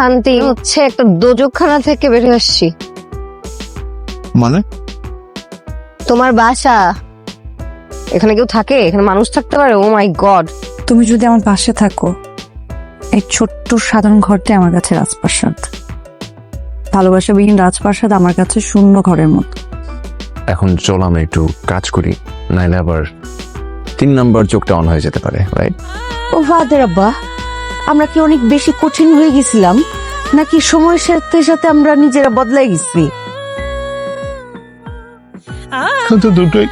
শান্তি হচ্ছে একটা দোজকখানা থেকে বেরিয়ে আসছি। মানে তোমার বাসা এখানে কেউ থাকে? এখানে মানুষ থাকতে পারে? ও মাই গড। তুমি যদি আমার পাশে থাকো, এই ছোট্ট সাধারণ ঘরটাই আমার কাছে রাজপ্রাসাদ। ভালোবাসাবিহীন রাজপ্রাসাদ আমার কাছে শূন্য ঘরের মতো। এখন চল আমরা একটু কাজ করি, নাইলে আবার 3 নাম্বার চোখটা অন হয়ে যেতে পারে, রাইট? ও ফাদার আব্বা, আমরা কি অনেক বেশি কঠিন হয়ে গেছিলাম, নাকি সময়ের সাথে সাথে আমরা নিজেরা বদলাই গেছি? তো দুটোই।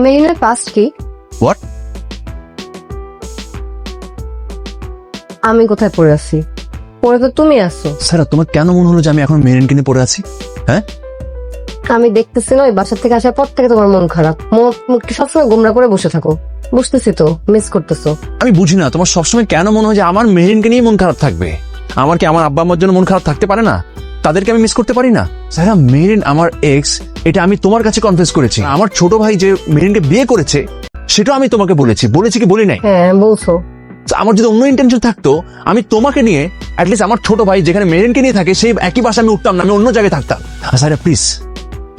মেরিনের পাস্ট কি? হোয়াট? আমি কোথায় পড়ে আছি? পড়ে তো তুমি আসছো। স্যার, তোমার কেন মনে হলো যে আমি এখন মেরিনকে নিয়ে পড়ে আছি? হ্যাঁ, আমি দেখতেছি না ওই বাসার থেকে আসার পর থেকে তোমার মন খারাপ, মুখটি সবসময় গোমরা করে বসে থাকো। বুঝতেছি তো মিস করতেছো। আমি বুঝি না তোমার সবসময় কেন মনে হয় যে আমার মেরিনকে নিয়ে মন খারাপ থাকবে। আমার কি আমার আব্বা আম্মার জন্য মন খারাপ থাকতে পারে না? তাদেরকে আমি মিস করতে পারি না? স্যার, মেরিন আমার এক্স, এটা আমি তোমার কাছে কনফেস করেছি। আমার ছোট ভাই যে মেরিনকে বিয়ে করেছে সেটাও আমি তোমাকে বলেছি কি বলি নাই? হ্যাঁ বলছো। আমার যদি অন্য ইন্টেনশন থাকতো, আমি তোমাকে নিয়ে অ্যাটলিস্ট আমার ছোট ভাই যেখানে মেরিনকে নিয়ে থাকে সেই একই বাসা আমি উঠতাম না, আমি অন্য জায়গায় থাকতাম। Sir please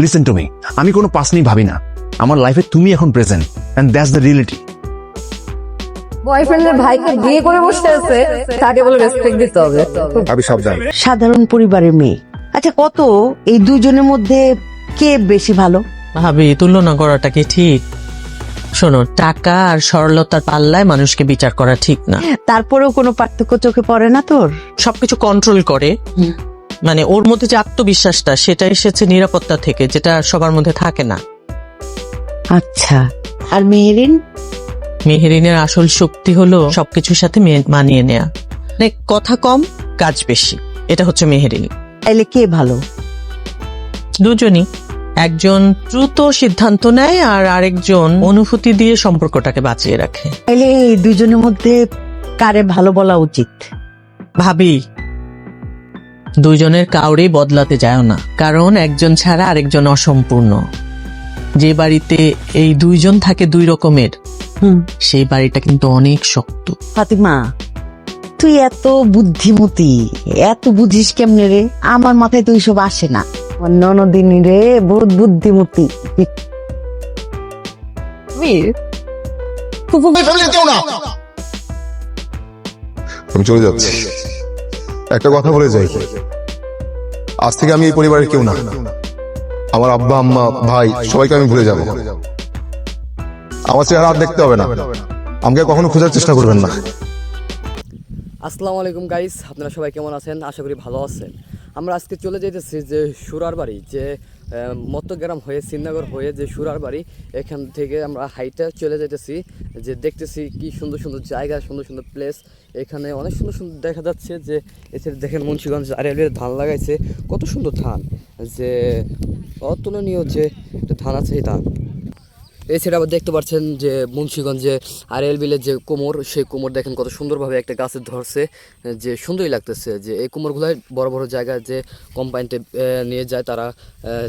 listen to me. আমি কোনো পাস নিয়ে ভাবি না, আমার লাইফে তুমি এখন present, and that's the reality. বয়ফ্রেন্ডের ভাইকে বিয়ে করে বসে আছে, তাকে বলে রেসপেক্ট দিতে হবে। আমি সব জানি। সাধারণ পরিবারের মেয়ে। আচ্ছা, কত এই দুইজনের মধ্যে কে বেশি ভালো? ভাবি, তুলনা করাটা কি ঠিক? শোনো, টাকা আর সরলতার পাল্লায় মানুষকে বিচার করা ঠিক না। তারপরেও কোনো পার্থক্য চোখে পড়ে না তোর? সবকিছু কন্ট্রোল করে, মানে ওর মধ্যে যে আত্মবিশ্বাসটা সেটা এসেছে নিরাপত্তা থেকে, যেটা সবার মধ্যে থাকে না। আচ্ছা, আর মেহেরিন? মেহেরিনের আসল শক্তি হলো সবকিছুর সাথে মানিয়ে নেয়া, মানে কথা কম কাজ বেশি। এটা হচ্ছে মেহেরিন। তাইলে কে ভালো? দুজনই। একজন দ্রুত সিদ্ধান্ত নেয় আর আরেকজন অনুভূতি দিয়ে সম্পর্কটাকে বাঁচিয়ে রাখে। তাইলে এই দুইজনের মধ্যে কারে ভালো বলা উচিত? ভাবি, দুইজনের কাউরেই বদলাতে যায় না, কারণ একজন ছাড়া আরেকজন অসম্পূর্ণ। যে বাড়িতে এই দুইজন থাকে দুই রকমের, সেই বাড়িটা কিন্তু অনেক শক্ত। ফাতিমা, তুই এত বুদ্ধিমতী, এত বুঝিস কেমনে রে? আমার মাথায় তো এইসব আসে না। আমার ননদিনী রে বহুত বুদ্ধিমতী। আমি চলে যাচ্ছি। একটা কথা বলে যাই, আজ থেকে আমি এই পরিবারের কেউ না। আমার আব্বা আম্মা ভাই সবাইকে আমি ভুলে যাব। আমার চেহারা আর দেখতে হবে না, আমাকে কখনো খোঁজার চেষ্টা করবেন না। আসসালামু আলাইকুম গাইস, আপনারা সবাই কেমন আছেন? আশা করি ভালো আছেন। আমরা আজকে চলে যেতেছি যে সুরার বাড়ি, যে মত্তগ্রাম হয়ে শ্রীনগর হয়ে যে সুরার বাড়ি, এখান থেকে আমরা হাইটে চলে যেতেছি। যে দেখতেছি কি সুন্দর সুন্দর জায়গা, সুন্দর সুন্দর প্লেস। এখানে অনেক সুন্দর সুন্দর দেখা যাচ্ছে। যে এছাড়া দেখেন মুন্সিগঞ্জ আড়াইলের ধান লাগাইছে, কত সুন্দর ধান, যে অতুলনীয় যে একটা ধান আছে এই ধান। এছাড়া আবার দেখতে পাচ্ছেন যে মুন্সিগঞ্জে আড়াইল বিলের যে কোমর, সেই কোমর দেখেন কত সুন্দরভাবে একটা গাছে ধরছে, যে সুন্দরই লাগতেছে। যে এই কোমরগুলোই বড় বড় জায়গায় যে কোম্পানিতে নিয়ে যায় তারা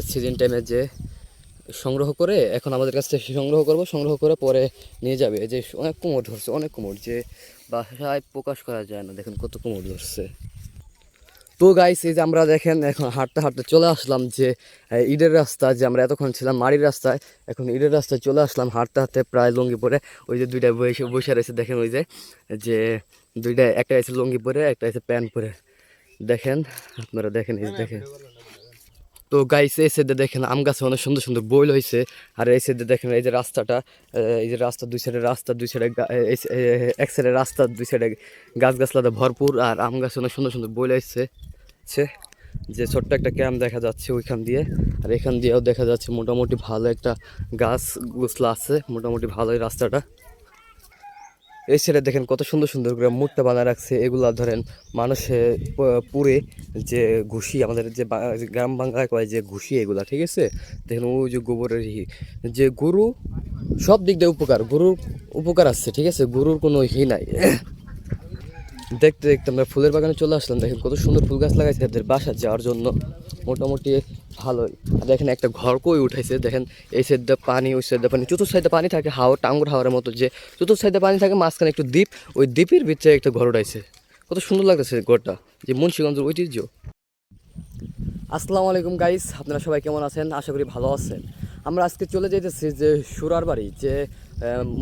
সিজন টাইমে যে সংগ্রহ করে, এখন আমাদের কাছ থেকে সংগ্রহ করে পরে নিয়ে যাবে। যে অনেক কোমর ধরছে, অনেক কোমর, যে বাসায় প্রকাশ করা যায় না। দেখেন কত কোমর ধরছে। তো গাইস, এই যে আমরা দেখেন এখন হাঁটতে হাঁটতে চলে আসলাম যে ইটের রাস্তা, যে আমরা এতক্ষণ ছিলাম মাটির রাস্তায়, এখন ইটের রাস্তায় চলে আসলাম হাঁটতে হাঁটতে প্রায় লুঙ্গি পরে। ওই যে দুইটা বসে রয়েছে দেখেন, ওই যে দুইটা, একটা আছে লুঙ্গি পরে, একটা আছে প্যান্ট পরে। দেখেন আপনারা, দেখেন এই দেখেন। তো গাইস, এই সাইডে দেখেন আম গাছে অনেক সুন্দর সুন্দর বইল হয়েছে। আর এই সাইডে দেখেন এই যে রাস্তাটা, এই যে রাস্তা দুই সাইডে, এক সাইডে রাস্তা, দুই সাইডে গাছগাছলাতে ভরপুর, আর আম গাছে অনেক সুন্দর সুন্দর বইল হয়েছে। যে ছোট্ট একটা ক্যাম্প দেখা যাচ্ছে ওইখান দিয়ে, আর এখান দিয়েও দেখা যাচ্ছে মোটামুটি ভালো একটা গাছ গোছলা আছে, মোটামুটি ভালোই রাস্তাটা। এই সাইডে দেখেন কত সুন্দর সুন্দর করে মুড়টা বানায় রাখছে। এগুলা ধরেন মানুষে পুরে যে ঘুষি, আমাদের যে গ্রাম বাংলায় কয় যে ঘুষি, এগুলা ঠিক আছে। দেখেন ওই যে গোবরের যে গরু, সব দিক দিয়ে উপকার, গরুর উপকার আছে, ঠিক আছে, গরুর কোনো নাই। দেখতে দেখতে আমরা ফুলের বাগানে চলে আসলাম। দেখেন কত সুন্দর ফুল গাছ লাগাইছে এদের বাসা যাওয়ার জন্য, মোটামুটি ভালোই। আর দেখেন একটা ঘর কই উঠাইছে, দেখেন এই সাইডে পানি ওই সাইডে পানি, চতুর্থ সাইডে পানি থাকে হাওর টাঙ্গুর হাওয়ারের মতো, যে চতুর্থ সাইডে পানি থাকে মাঝখানে একটু দ্বীপ, ওই দ্বীপের ভিতরে একটা ঘর উঠাইছে। কত সুন্দর লাগতেছে ঘরটা, যে মুন্সিগঞ্জের ঐতিহ্য। আসসালামু আলাইকুম গাইস, আপনারা সবাই কেমন আছেন? আশা করি ভালো আছেন। আমরা আজকে চলে যাইতেছি যে সুরার বাড়ি, যে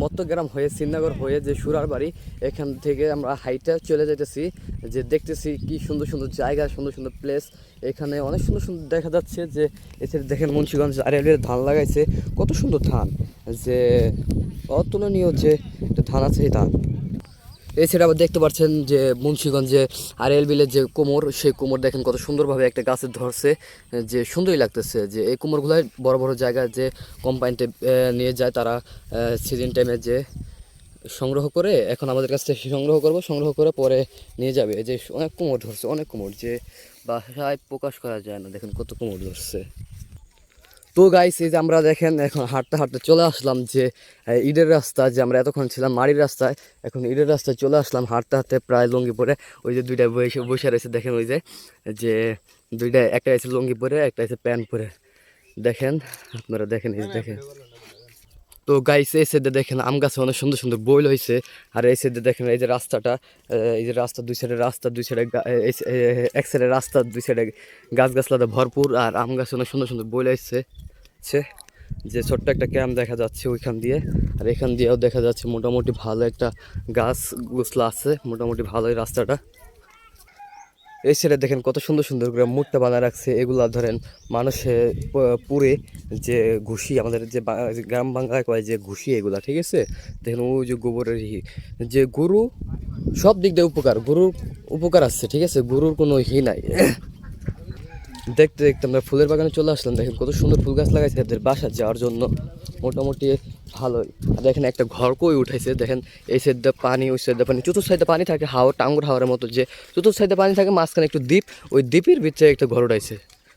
মত্তগ্রাম হয়ে শ্রীনগর হয়ে যে সুরার বাড়ি, এখান থেকে আমরা হাইটে চলে যাইতেছি। যে দেখতেছি কি সুন্দর সুন্দর জায়গা, সুন্দর সুন্দর প্লেস, এখানে অনেক সুন্দর সুন্দর দেখা যাচ্ছে। যে এছাড়া দেখেন মুন্সিগঞ্জ আড়াইলের ধান লাগাইছে, কত সুন্দর ধান, যে অতুলনীয় যে একটা ধান আছে এই ধান। এছাড়া আবার দেখতে পাচ্ছেন যে মুন্সিগঞ্জে আড়াইল বিলের যে কোমর, সেই কোমর দেখেন কত সুন্দরভাবে একটা গাছে ধরছে, যে সুন্দরই লাগতেছে। যে এই কোমরগুলাই বড় বড় জায়গায় যে কোম্পানিতে নিয়ে যায় তারা, সিজন টাইমে যে সংগ্রহ করে, এখন আমাদের কাছ থেকে সংগ্রহ করব, সংগ্রহ করে পরে নিয়ে যাবে। এই যে অনেক কোমর ধরছে, অনেক কোমর, যে বাসায় প্রকাশ করা যায় না, দেখেন কত কোমর ধরছে। তো গাইস, এই যে আমরা দেখেন এখন হাঁটতে হাঁটতে চলে আসলাম যে ঈদের রাস্তা, যে আমরা এতক্ষণ ছিলাম মাটির রাস্তায়, এখন ঈদের রাস্তায় চলে আসলাম হাঁটতে হাঁটতে, প্রায় লুঙ্গি পরে। ওই যে দুইটা বসে রয়েছে দেখেন, ওই যে দুইটা, একটা আছে লুঙ্গি পরে, একটা আছে প্যান্ট পরে, দেখেন আপনারা দেখেন, এই যে দেখেন। তো গাইস, এই সাইডে দেখেন আম গাছে অনেক সুন্দর সুন্দর বইল হয়েছে। আর এই সাইডে দেখেন এই যে রাস্তাটা, এই যে রাস্তা দুই সাইডে, রাস্তা দুই সাইডে, এক সাইডে রাস্তা দুই সাইডে গাছগাছলাতে ভরপুর, আর আম গাছে অনেক সুন্দর সুন্দর বইল হয়েছে। যে ছোট্ট একটা ক্যাম্প দেখা যাচ্ছে ওইখান দিয়ে, আর এখান দিয়েও দেখা যাচ্ছে মোটামুটি ভালো একটা গাছ গোছলা আছে, মোটামুটি ভালোই রাস্তাটা। এই সাইডে দেখেন কত সুন্দর সুন্দর করে মুড়টা বানায় রাখছে, এগুলা ধরেন মানুষে পুরে, যে ঘুষি, আমাদের যে গ্রাম বাংলায় কয় যে ঘুষি, এগুলা ঠিক আছে। দেখেন ওই যে গোবরের যে গরু, সব দিক দিয়ে উপকার, গরুর উপকার আছে, ঠিক আছে, গরুর কোনো নাই। দেখতে দেখতে আমরা ফুলের বাগানে চলে আসলাম, দেখেন কত সুন্দর ফুল গাছ লাগাইছে এদের বাসা যাওয়ার জন্য, মোটামুটি ভালোই। আর দেখেন একটা ঘর কই উঠাইছে, দেখেন এই সাইডে পানি ওই সাইডে পানি, চতুর্থ সাইডে পানি থাকে হাওর টাঙ্গুর হাওয়ারের মতো, যে চতুর্থ সাইডে পানি থাকে মাঝখানে একটু দ্বীপ, ওই দ্বীপের ভিতরে একটা ঘর উঠাইছে।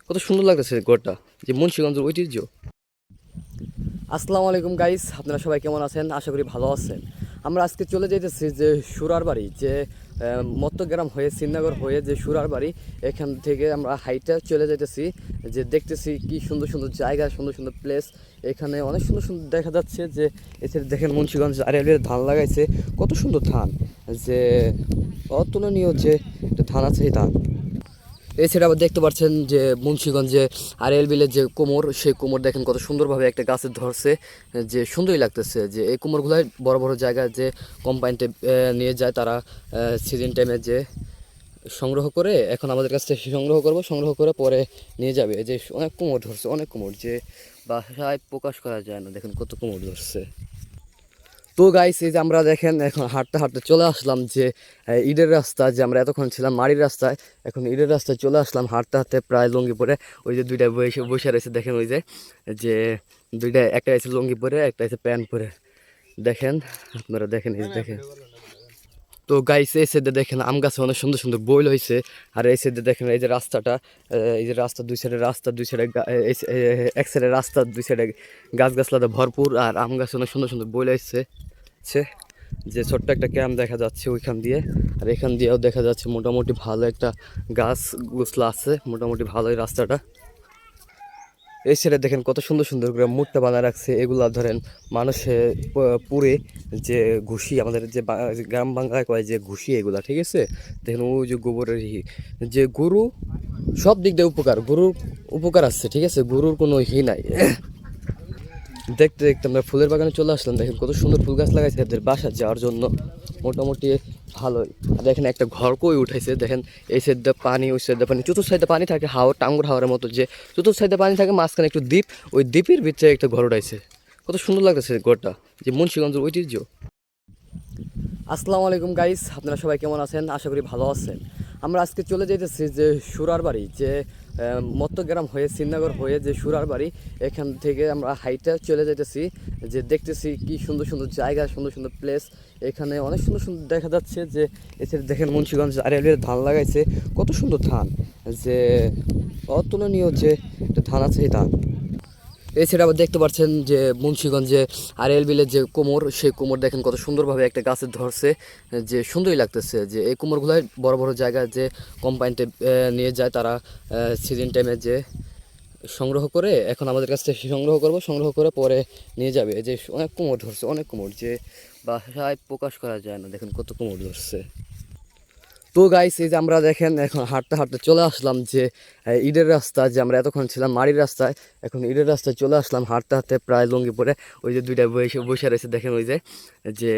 কত সুন্দর লাগতেছে ঘরটা, যে মুন্সিগঞ্জের ঐতিহ্য। আসসালামু আলাইকুম গাইস, আপনারা সবাই কেমন আছেন? আশা করি ভালো আছেন। আমরা আজকে চলে যাইতেছি যে সুরার বাড়ি, যে মত্তগ্রাম হয়ে শ্রীনগর হয়ে যে সুরার বাড়ি, এখান থেকে আমরা হাইটে চলে যাইতেছি। যে দেখতেছি কি সুন্দর সুন্দর জায়গা, সুন্দর সুন্দর প্লেস, এখানে অনেক সুন্দর সুন্দর দেখা যাচ্ছে। যে এছাড়া দেখেন মুন্সিগঞ্জ আড়াইলের ধান লাগাইছে, কত সুন্দর ধান, যে অতুলনীয় যে একটা ধান আছে এই ধান। এছাড়া আবার দেখতে পাচ্ছেন যে মুন্সিগঞ্জে আড়াইল বিলের যে কোমর, সেই কোমর দেখেন কত সুন্দরভাবে একটা গাছে ধরছে, যে সুন্দরই লাগতেছে। যে এই কোমরগুলাই বড় বড় জায়গায় যে কোম্পানিতে নিয়ে যায় তারা, সিজন টাইমে যে সংগ্রহ করে, এখন আমাদের কাছ থেকে সংগ্রহ করব, সংগ্রহ করে পরে নিয়ে যাবে। এই যে অনেক কোমর ধরছে, অনেক কোমর, যে বাসায় প্রকাশ করা যায় না, দেখেন কত কোমর ধরছে। তো গাইস, এই যে আমরা দেখেন এখন হাঁটতে হাঁটতে চলে আসলাম যে ঈদের রাস্তা, যে আমরা এতক্ষণ ছিলাম মাটির রাস্তায়, এখন ঈদের রাস্তায় চলে আসলাম হাঁটতে হাঁটতে, প্রায় লুঙ্গি পরে। ওই যে দুইটা বসে রয়েছে দেখেন, ওই যে দুইটা, একটা আছে লুঙ্গি পরে, একটা আছে প্যান্ট পরে, দেখেন আপনারা দেখেন, এই যে দেখেন। তো গাইস, এই সাইডে দেখেন আম গাছে অনেক সুন্দর সুন্দর বইল হয়েছে। আর এই সাইডে দেখেন এই যে রাস্তাটা, এই যে রাস্তা দুই সাইডে, রাস্তা দুই সাইডে, এক সাইডে রাস্তা দুই সাইডে গাছগাছলাতে ভরপুর, আর আম গাছে অনেক সুন্দর সুন্দর বইল হয়েছে। যে ছোট্ট একটা ক্যাম্প দেখা যাচ্ছে ওইখান দিয়ে, আর এখান দিয়েও দেখা যাচ্ছে মোটামুটি ভালো একটা গাছ গোছলা আছে, মোটামুটি ভালোই রাস্তাটা। এই সাইডে দেখেন কত সুন্দর সুন্দর করে মুড়টা বানায় রাখছে, এগুলা ধরেন মানুষে পুরে, যে ঘুষি, আমাদের যে গ্রাম বাংলায় কয় যে ঘুষি, এগুলা ঠিক আছে। দেখেন ওই যে গোবরের যে গরু, সব দিক দিয়ে উপকার, গরুর উপকার আছে, ঠিক আছে, গরুর কোনো নাই। দেখতে দেখতে আমরা ফুলের বাগানে চলে আসলাম, দেখেন কত সুন্দর ফুল গাছ লাগাইছে এদের বাসা যাওয়ার জন্য, মোটামুটি ভালোই। আর দেখেন একটা ঘর কই উঠাইছে, দেখেন এই সাইডে পানি ওই সাইডে পানি, চতুর্থ সাইডে পানি থাকে হাওর টাঙ্গুর হাওয়ারের মতো, যে চতুর্থ সাইডে পানি থাকে মাঝখানে একটু দ্বীপ, ওই দ্বীপের ভিতরে একটা ঘর উঠাইছে। কত সুন্দর লাগতেছে ঘরটা, যে মুন্সিগঞ্জের ঐতিহ্য। আসসালামু আলাইকুম গাইস, আপনারা সবাই কেমন আছেন? আশা করি ভালো আছেন। আমরা আজকে চলে যাইতেছি যে সুরার বাড়ি, যে মত্তগ্রাম হয়ে শ্রীনগর হয়ে যে সুরার বাড়ি, এখান থেকে আমরা হাইটে চলে যাইতেছি। যে দেখতেছি কি সুন্দর সুন্দর জায়গা, সুন্দর সুন্দর প্লেস, এখানে অনেক সুন্দর সুন্দর দেখা যাচ্ছে। যে এছাড়া দেখেন মুন্সিগঞ্জ আড়াইলের ধান লাগাইছে, কত সুন্দর ধান, যে অতুলনীয় যে একটা ধান আছে এই ধান। এছাড়া আবার দেখতে পাচ্ছেন যে মুন্সিগঞ্জে আড়াইল বিলের যে কোমর, সেই কোমর দেখেন কত সুন্দরভাবে একটা গাছে ধরছে, যে সুন্দরই লাগতেছে। যে এই কোমরগুলাই বড় বড় জায়গায় যে কোম্পানিতে নিয়ে যায় তারা, সিজন টাইমে যে সংগ্রহ করে এখন আমাদের কাছ থেকে সংগ্রহ করব, সংগ্রহ করে পরে নিয়ে যাবে। এই যে অনেক কুমড় ধরছে, অনেক কুমড়, যে বাসায় প্রকাশ করা যায় না। দেখেন কত কুমড় ধরছে। তো গাইস এই যে আমরা দেখেন এখন হাঁটতে হাঁটতে চলে আসলাম যে ঈদের রাস্তা, যে আমরা এতক্ষণ ছিলাম মাটির রাস্তায়, এখন ঈদের রাস্তায় চলে আসলাম হাঁটতে হাঁটতে প্রায় লুঙ্গি পরে। ওই যে দুইটা বসে বসে রয়েছে দেখেন, ওই যে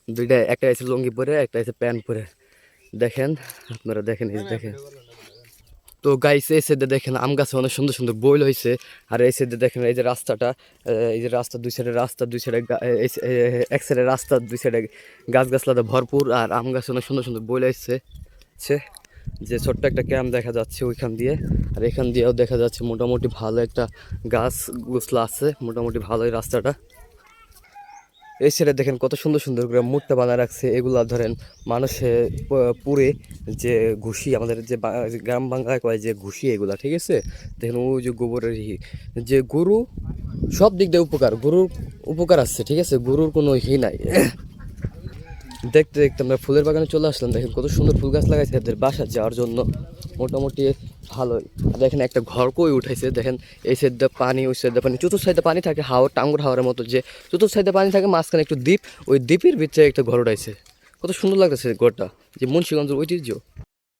দুইটা, একটা আছে লুঙ্গি পরে, একটা আছে প্যান্ট পরে। দেখেন আপনারা দেখেন, এই যে দেখেন। তো গাইস এই সাইডে দেখেন আম গাছে অনেক সুন্দর সুন্দর বইল হয়েছে। আর এই সাইডে দেখেন এই যে রাস্তাটা, এই যে রাস্তা দুই সাইডে, রাস্তা দুই সাইডে এক সাইডে রাস্তা, দুই সাইডে গাছ গাছলাতে ভরপুর, আর আম গাছে অনেক সুন্দর সুন্দর বইল হয়েছে। যে ছোট্ট একটা ক্যাম্প দেখা যাচ্ছে ওইখান দিয়ে, আর এখান দিয়েও দেখা যাচ্ছে মোটামুটি ভালো একটা গাছ গোছলা আছে, মোটামুটি ভালোই রাস্তাটা। এই সাইডে দেখেন কত সুন্দর সুন্দর করে মুড়টা বানায় রাখছে। এগুলা ধরেন মানুষে পুরে যে ঘুষি, আমাদের যে গ্রাম বাংলায় কয় যে ঘুষি, এগুলা ঠিক আছে। দেখেন ওই যে গোবরের যে গরু, সব দিক দিয়ে উপকার, গরুর উপকার আছে, ঠিক আছে, গরুর কোনো নাই। দেখতে দেখতে আমরা ফুলের বাগানে চলে আসলাম। দেখেন কত সুন্দর ফুল গাছ লাগাইছে এদের বাসা যাওয়ার জন্য, মোটামুটি ভালোই। দেখেন একটা ঘর কই উঠাইছে, দেখেন এই সাইডে পানি, ওই সাইডে পানি, চতুর্থ সাইডে পানি থাকে, টাঙ্গুর হাওয়ারের মতো, যে চতুর্থ সাইডে পানি থাকে, মাঝখানে একটু দ্বীপ, ওই দ্বীপের ভিতরে একটা ঘর উঠাইছে। কত সুন্দর লাগতেছে ঘরটা, যে মুন্সিগঞ্জের ঐতিহ্য।